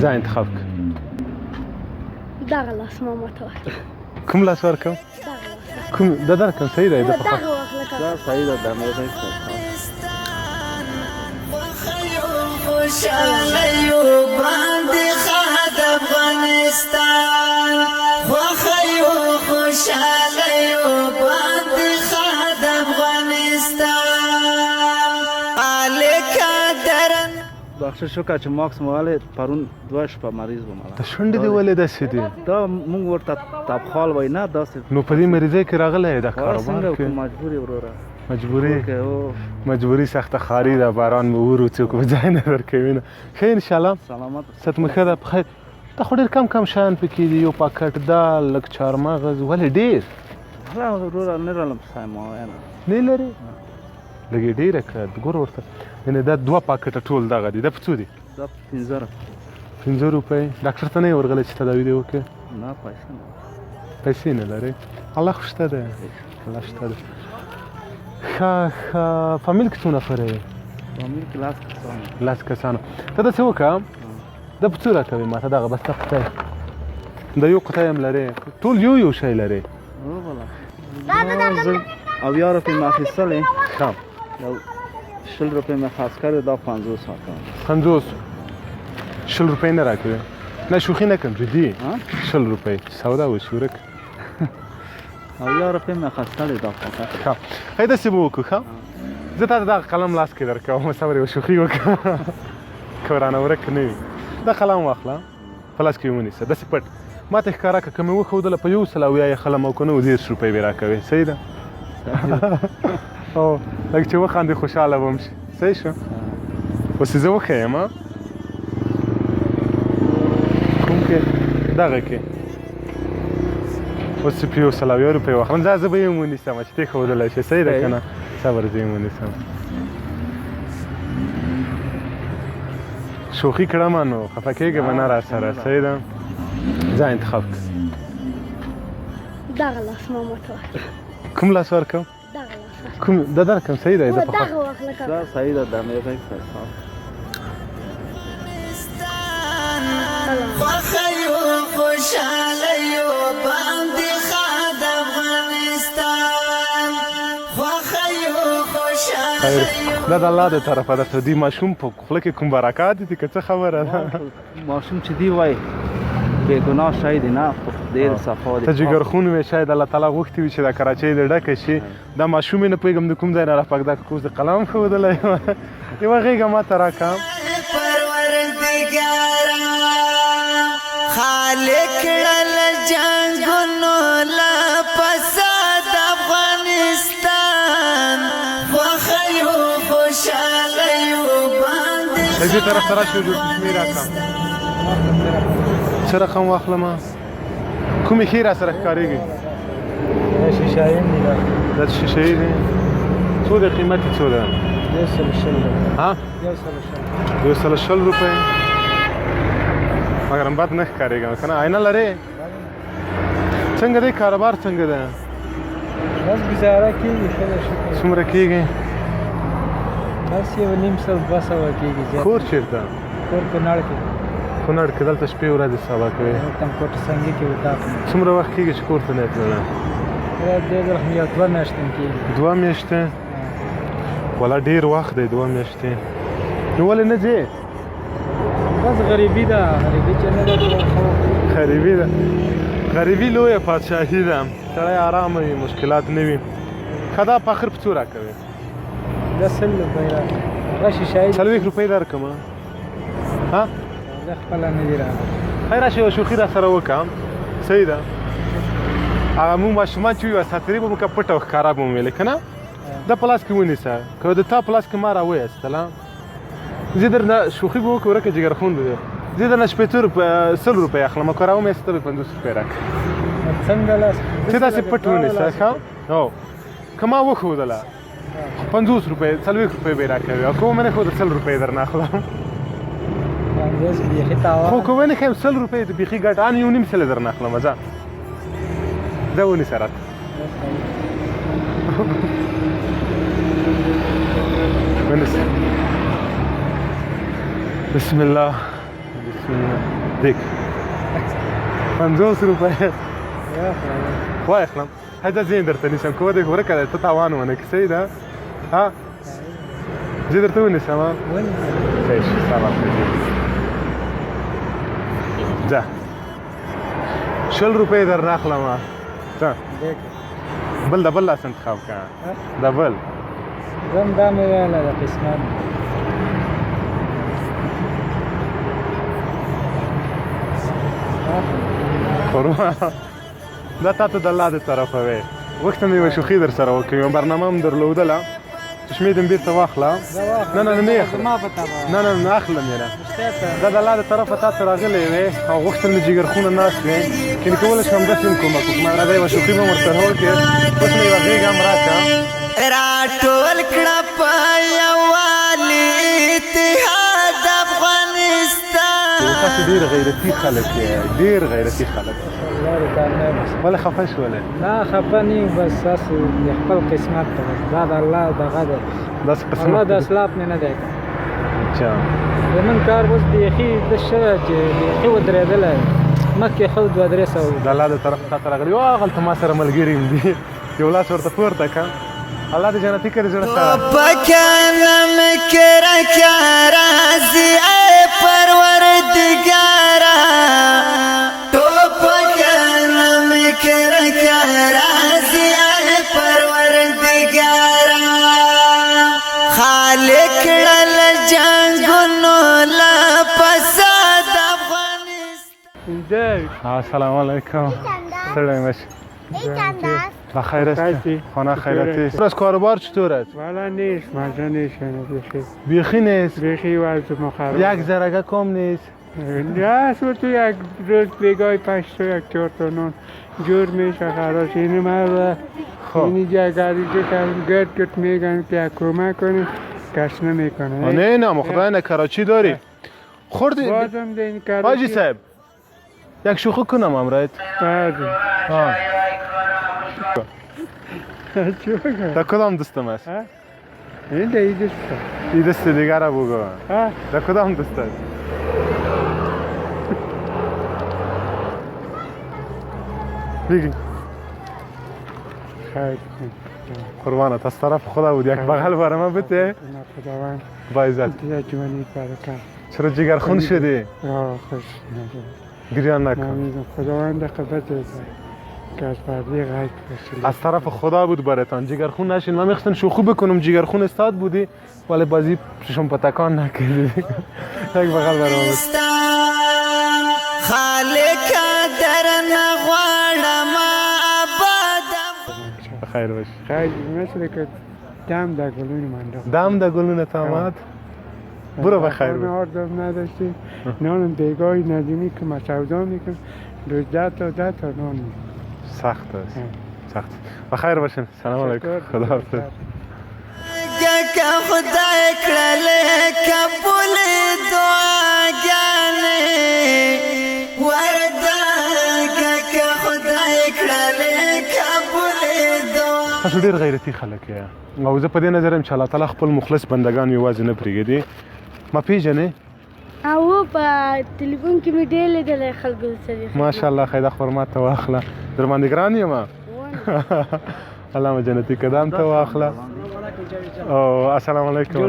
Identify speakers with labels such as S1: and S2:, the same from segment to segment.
S1: ځه انتخاب کړه.
S2: دغه لاس ما ماته ورکړه.
S1: کوم لاس ورکړم؟
S2: دغه لاس.
S1: کوم د درکړم صحیح دی.
S2: دغه واخله که.
S3: دا صحیح ده دا مې غږ
S4: خوشالیو باندې خاد افغانستان وخیو خوشالیو باندې خاد افغانستان الکا درن
S3: بخشش وکړه چې ماکس مواله پرون 2 شپه مریض وم.
S1: ته شونډې دې ولې داسې دي؟
S3: دا مونږ ورته تابخال وای نه داسې.
S1: نو په دې مریضۍ کې راغلی دا کاروبار
S3: څنګه
S1: کې
S3: مجبورې وروره
S1: مجبوري سخته خاري ده. باران به ورو څوک به ځای نه درکوي نه. ښه انشاءالله
S3: سلامت
S1: ست مې ښه ده په خیر. دا خو ډېر کم شیان پکې دي. یو پاکټ دال لږ چهارمغز ولې ډېر
S3: وروره نه رالم سایماویان
S1: نه لري لږ یې ډېره کړه. ګوره ورته یعنې دا 2 پاکټه ټول دغه دي. دا په څو دي؟
S3: دا 15
S1: روپۍ. ډاکټر ته نه یې ورغلی چې تداوي دې وکړي؟
S3: نه پیسې نه.
S1: پیسې نه لرې؟ الله خو شته دی. الله شته دی. ښه فامیل کې څو نفره یې؟
S3: فامیل کې 10
S1: کسانو. ته داسې وکړه دا په څو راکوې ماته دغه بس ته قطۍ د یو قطۍ هم لرې؟ ټول یو شی لرې؟
S3: زه 80 روپۍ مې اخیستلې.
S1: ښه
S3: 20 روپۍ مې خلاص کړې دا 50 ورکوم.
S1: 50 20 روپۍ نه راکوې؟ نه شوخي نه کوم جدي 20 روپۍ سودا وشي ورک.
S3: 80 روپۍ مې اخیستلې دا فقط.
S1: ښه ښه داسې به وکړو. ښه زه تا ته دغه قلم لاس کې درکوم صبر یوه شوخي وکړه که رانه ورک نه وي. دا قلم واخله په لاس کې یې ونیسه داسې پټ ما ته ښکاره کړه. که مې وښودله په 100 یې خلم او که نه 30 روپۍ به یې راکوې. صحیح ده؟ او لږ چې وخاندې خوشحاله به هم شي. صحیح شو؟ اوس زه وښیم کوم کې دغه کې اوس چې په 100 روپۍ واخلم زه به یې هم ونیسم چې ته یې ښودلی شې. صحیح ده که نه؟ صبر زه یې هم ونیسم. شوخي کړم نو خفه کېږه به نه را سره. صحیح ده؟ ځه انتخاب کړه.
S2: دغه لاس ما ماته ورکړه.
S1: کوم لاس ورکړم؟
S2: دغه لاس.
S1: کوم د درکړم صحیح دی.
S2: دغه واخله که.
S3: دا صحیح ده دا مې غږ
S4: وخیو خوشالیو باندې خاد افغانستان وخیو خوشالیو.
S1: دا د الله د طرفه ده. دې ماشوم په خوله کې کوم برکات دي که څه خبره ده؟
S3: ماشوم چې دی وای بې ګناه شی دی نه ډېر صفا دی.
S1: ته جګرخون وې شاید الله تعالی غوښتي وي چې دا کراچۍ دې ډکه شي. دا ماشوم یې نه پوهېږم د کوم ځای نه راپاک دا کوز د قلم ښودلی یوه غېږه ما ته راکړه.
S4: پروردګاره خالق کړل جنګونو له فساد افغانستان وخیو خوشالیو باندې.
S1: دې طرف ته راشي جوړ کشمیر راکړه. څه رقم واخلم؟ کومې ښې را سره ښکارېږي؟
S3: دا شیشایي دی.
S1: دا شیشهیي دی. څو د قیمت یې څو ده؟
S3: 120
S1: ها 120 روپۍ. مګر بد نه ښکارېږم که نه؟ عینه لرې؟ څنګه دی کاروبار څنګه ده؟
S3: بس ګزاره کېږي ښه ده شکر.
S1: څومره کېږي؟
S3: بس 1.5 کېږي.
S1: کور چېرته؟
S3: کور کونړ کې.
S1: کونړ کې دلته شپې ورځې سبا کوې؟
S3: تنګکوټ سنګي کې وطاق.
S1: څومره وخت کېږي چې کور ته نه تللی؟
S3: دې ځل خو یو 2 میاشتې کېږي.
S1: 2 میاشتې؟ والا ډېر وخت دی 2 میاشتې. نو ولې نه ځې؟
S3: بس غریبي ده. غریبي چې نه ده
S1: غریبي ده. غریبي لویه پادشاهي ده. سړی ارامه وي مشکلات نه وي. ښه دا په اخر په څو راکوې؟
S3: دا 100 روپۍ راکړه. هغه شیشایي
S1: 40 روپۍ درکړم. ها
S3: زه خپله نه دي راغلی.
S1: خیر راشئ یوه شوخي را سره وکړم. صحیح ده؟ هغه مونږ ماشومان چې وي وساتري به مو که پټه او ښکاره به مو ویلې که نه؟ دا په لاس کې ونیسه. که د تا په لاس کې ما را وایستله زه درنه شوخي به وکړو ورکه جګرخون به زه درنه 100 روپۍ اخلم او که را ومیسته ته به 50 روپۍ راکړه.
S3: څنګه لاس
S1: ته داسې پټ ونیسه ښه. هو که ما وښودله 50 روپۍ 40 روپۍ به یې راکوې او که ومې نه ښوده 100 روپۍ در نه اخلم. خو که ونه ښیم 100 روپۍ د بیخي ګټه ان 1.5 سله در نه اخلم. ځه ځه ونیسه راته. ونیسه. بسم الله بسم دیک 50 روپۍ واخلم هذا زين درته نیسم که ودې ورکه ده ته تاوان ونه کړې صحیح ده ها زه درته ونیسم ها صحیح شو سلام ځه 20 روپۍ درنه اخلم ځه بل د بل لاس انتخاب کړه د بل
S3: زم دا مې ویله د قسمت
S1: قربان دا تا ته د الله د طرفه وی وخت مې یوه شوخي در سره وکړې یوه برنامه هم درلودله چې شمېد هم بېرته واخله نه نه نه نه نه نه اخلم یې نه دا د الله د طرفه تا ته راغلی وې او غوښتل مې جګرخونه ناست وې کنې کولی شم همداسې هم کومک وکړم راځه یوه شوخي به هم ورسره وکړې اوس مې یوه غېږه هم راکړه
S4: راټول کړه په یووالي اتحاد افغانستان
S1: تاسو ډېر غیرتي خلک یې ډېر غیرتي خلک ولې خفه شولې
S3: نه خفه نه یم بس تاسو د خپل قسمت ته بس دا د الله دغه دی
S1: داسې قسمت
S3: الله د اسلاف مې نه دی
S1: اچھا
S3: زمونږ کار اوس بیخي ده شوی چې بیخي ودرېدلی مخکې ښه 2-3 سوه
S1: د الله د طرف تا ته راغلي او هغلته ما سره ملګري هم دي یو لاس ورته پورته کړه الله دې جنتي کړي زړه سره
S4: پکانم کرا کرا زی ای پروردگارا تو پکانم کرا کرا زی ای پروردگارا خالق لل جنگونو لا پساد افغانستان
S1: السلام علیکم سلام باش بخیر هستی خانه خیرتی از کاروبار چطور است
S5: والا نیست مزه نیست
S1: بیخی نیست
S5: بیخی وضع مخرب
S1: یک زرگه کم نیست
S5: نه تو یک روز بگاه 5 تا 4 تا نان جور میشه خلاص اینه من اینی جگری جو کردم گرد میگن که کمک کنی کس نمیکنه
S1: نه نه خدای نه کراچی داری خوردی
S5: بازم دین کراچی
S1: حاجی صاحب یک شوخی کنم امرایت ها تا کدام دستم است
S5: این ده دست
S1: این دست دیگر را بگو تا کدام دست است بگی
S5: خیر
S1: قربانت از طرف خدا بود یک بغل برای من بده
S5: خداوند
S1: با عزت
S5: دیگه جوانی برکت
S1: چرا جگر خون شدی
S5: خوش
S1: گریان نکن
S5: نمیدونم خداوند قبط که از پردی غیب باشید
S1: از طرف خدا بود براتان جگرخون نشین من میخواستم شوخی بکنم جگرخون استاد بودی ولی بازی ششم پتکان نکردی یک بغل برام
S4: خالق در نغوارم آباد
S1: خیر باش
S5: خیر مثل که دم در گلون من
S1: دم در گلون تامد برو بخیر
S5: باش آردم نداشتی نانم دیگاهی ندیمی که ما سودا میکنم روز 10 تا نان میکنم
S1: سخت است سخت بخیر باشین سلام علیکم خدا حافظ
S4: که خدای کړلې قبول دعاګانې وردا که خدای کړلې قبول دعا
S1: تاسو ډیر غیرتي خلک یې او زه په دې نظر یم چې الله تعالی خپل مخلص بندگان یوازې نه پرېږدي ما پیژنې
S2: او په تلیفون کې مې ډېر لیدلی خلکو سره
S1: ماشاءالله خیدا خورما ته واخله در باندې ګران یم الله مو جنتي قدم ته واخله او السلام علیکم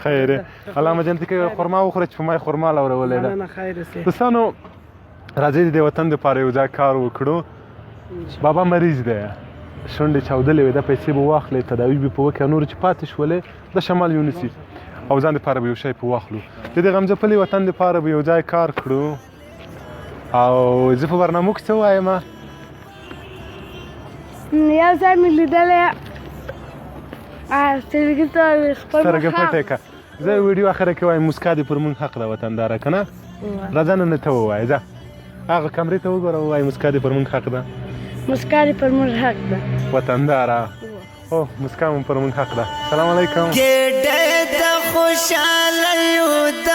S1: خیر الله مو جنتي خورما وخوره چې په ما خورما لورولې ده
S3: نه خیر سي
S1: دوستانو راځئ د وطن لپاره یو ځای کار وکړو بابا مریض دی شونډې چاودلې وې دا پیسې به واخلې تداوي به په وکړي نور چې پاتې شولې د شمال یونیسي او ځان لپاره به یو شی په واخلو د دې غمځپلي وطن لپاره به یو ځای کار کړو او زه په برنامو کې څه وایم
S2: یو ځای مې لیدلی سترګې ته خپل
S1: سترګې پټې کړه زه ویډیو اخره کې وایم موسکا دې پر موږ حق ده وطنداره که نه راځه نن ته ووایه ځه هغه کمرې ته وګوره ووایه موسکا دې پر موږ حق ده
S2: مسکا دې پر موږ حق ده
S1: وطنداره او مسکا مو پر موږ حق ده سلام علیکم
S4: ګډه د خوشالیو د